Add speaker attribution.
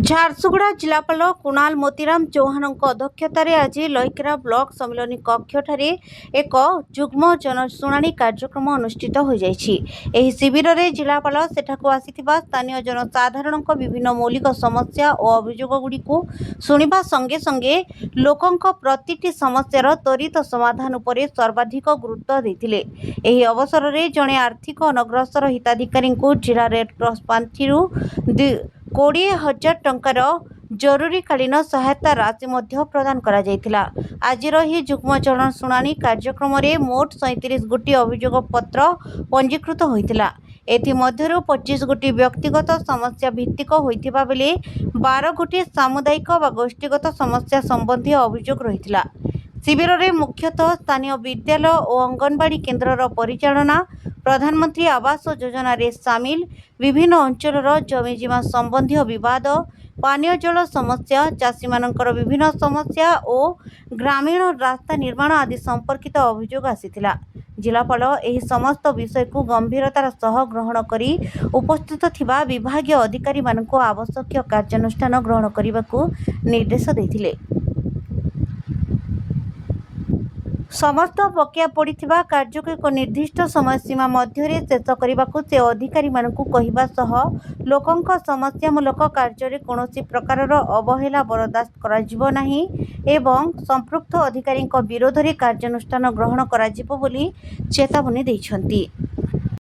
Speaker 1: ଝାରସୁଗୁଡ଼ା ଜିଲ୍ଲାପାଳ କୁଣାଲ ମୋତିରାମ ଚୌହାନଙ୍କ ଅଧ୍ୟକ୍ଷତାରେ ଆଜି ଲଇକେରା ବ୍ଲକ ସମ୍ମିଳନୀ କକ୍ଷଠାରେ ଏକ ଯୁଗ୍ମ ଜନଶୁଣାଣି କାର୍ଯ୍ୟକ୍ରମ ଅନୁଷ୍ଠିତ ହୋଇଯାଇଛି। ଏହି ଶିବିରରେ ଜିଲ୍ଲାପାଳ ସେଠାକୁ ଆସିଥିବା ସ୍ଥାନୀୟ ଜନସାଧାରଣଙ୍କ ବିଭିନ୍ନ ମୌଳିକ ସମସ୍ୟା ଓ ଅଭିଯୋଗଗୁଡ଼ିକୁ ଶୁଣିବା ସଙ୍ଗେ ସଙ୍ଗେ ଲୋକଙ୍କ ପ୍ରତିଟି ସମସ୍ୟାର ତ୍ୱରିତ ସମାଧାନ ଉପରେ ସର୍ବାଧିକ ଗୁରୁତ୍ୱ ଦେଇଥିଲେ। ଏହି ଅବସରରେ ଜଣେ ଆର୍ଥିକ ଅନଗ୍ରସର ହିତାଧିକାରୀଙ୍କୁ ଜିଲ୍ଲା ରେଡ୍କ୍ରସ ପାଣ୍ଠିରୁ 20,000 ଟଙ୍କାର ଜରୁରୀକାଳୀନ ସହାୟତା ରାଶି ମଧ୍ୟ ପ୍ରଦାନ କରାଯାଇଥିଲା। ଆଜିର ଏହି ଯୁଗ୍ମ ଜନଶୁଣାଣି କାର୍ଯ୍ୟକ୍ରମରେ ମୋଟ 37 ଗୋଟି ଅଭିଯୋଗ ପତ୍ର ପଞ୍ଜୀକୃତ ହୋଇଥିଲା। ଏଥିମଧ୍ୟରୁ 25 ଗୋଟି ବ୍ୟକ୍ତିଗତ ସମସ୍ୟା ଭିତ୍ତିକ ହୋଇଥିବା ବେଳେ 12 ଗୋଟି ସାମୁଦାୟିକ ବା ଗୋଷ୍ଠୀଗତ ସମସ୍ୟା ସମ୍ବନ୍ଧୀୟ ଅଭିଯୋଗ ରହିଥିଲା। ଶିବିରରେ ମୁଖ୍ୟତଃ ସ୍ଥାନୀୟ ବିଦ୍ୟାଳୟ ଓ ଅଙ୍ଗନବାଡ଼ି କେନ୍ଦ୍ରର ପରିଚାଳନା, ପ୍ରଧାନମନ୍ତ୍ରୀ ଆବାସ ଯୋଜନାରେ ସାମିଲ, ବିଭିନ୍ନ ଅଞ୍ଚଳର ଜମିଜମା ସମ୍ବନ୍ଧୀୟ ବିବାଦ, ପାନୀୟ ଜଳ ସମସ୍ୟା, ଚାଷୀମାନଙ୍କର ବିଭିନ୍ନ ସମସ୍ୟା ଓ ଗ୍ରାମୀଣ ରାସ୍ତା ନିର୍ମାଣ ଆଦି ସମ୍ପର୍କିତ ଅଭିଯୋଗ ଆସିଥିଲା। ଜିଲ୍ଲାପାଳ ଏହି ସମସ୍ତ ବିଷୟକୁ ଗମ୍ଭୀରତାର ସହ ଗ୍ରହଣ କରି ଉପସ୍ଥିତ ଥିବା ବିଭାଗୀୟ ଅଧିକାରୀମାନଙ୍କୁ ଆବଶ୍ୟକୀୟ କାର୍ଯ୍ୟାନୁଷ୍ଠାନ ଗ୍ରହଣ କରିବାକୁ ନିର୍ଦ୍ଦେଶ ଦେଇଥିଲେ। ସମସ୍ତ ବକେୟା ପଡ଼ିଥିବା କାର୍ଯ୍ୟକୁ ଏକ ନିର୍ଦ୍ଦିଷ୍ଟ ସମୟସୀମା ମଧ୍ୟରେ ଶେଷ କରିବାକୁ ସେ ଅଧିକାରୀମାନଙ୍କୁ କହିବା ସହ ଲୋକଙ୍କ ସମସ୍ୟାମୂଳକ କାର୍ଯ୍ୟରେ କୌଣସି ପ୍ରକାରର ଅବହେଳା ବରଦାସ୍ତ କରାଯିବ ନାହିଁ ଏବଂ ସମ୍ପୃକ୍ତ ଅଧିକାରୀଙ୍କ ବିରୋଧରେ କାର୍ଯ୍ୟାନୁଷ୍ଠାନ ଗ୍ରହଣ କରାଯିବ ବୋଲି ଚେତାବନୀ ଦେଇଛନ୍ତି।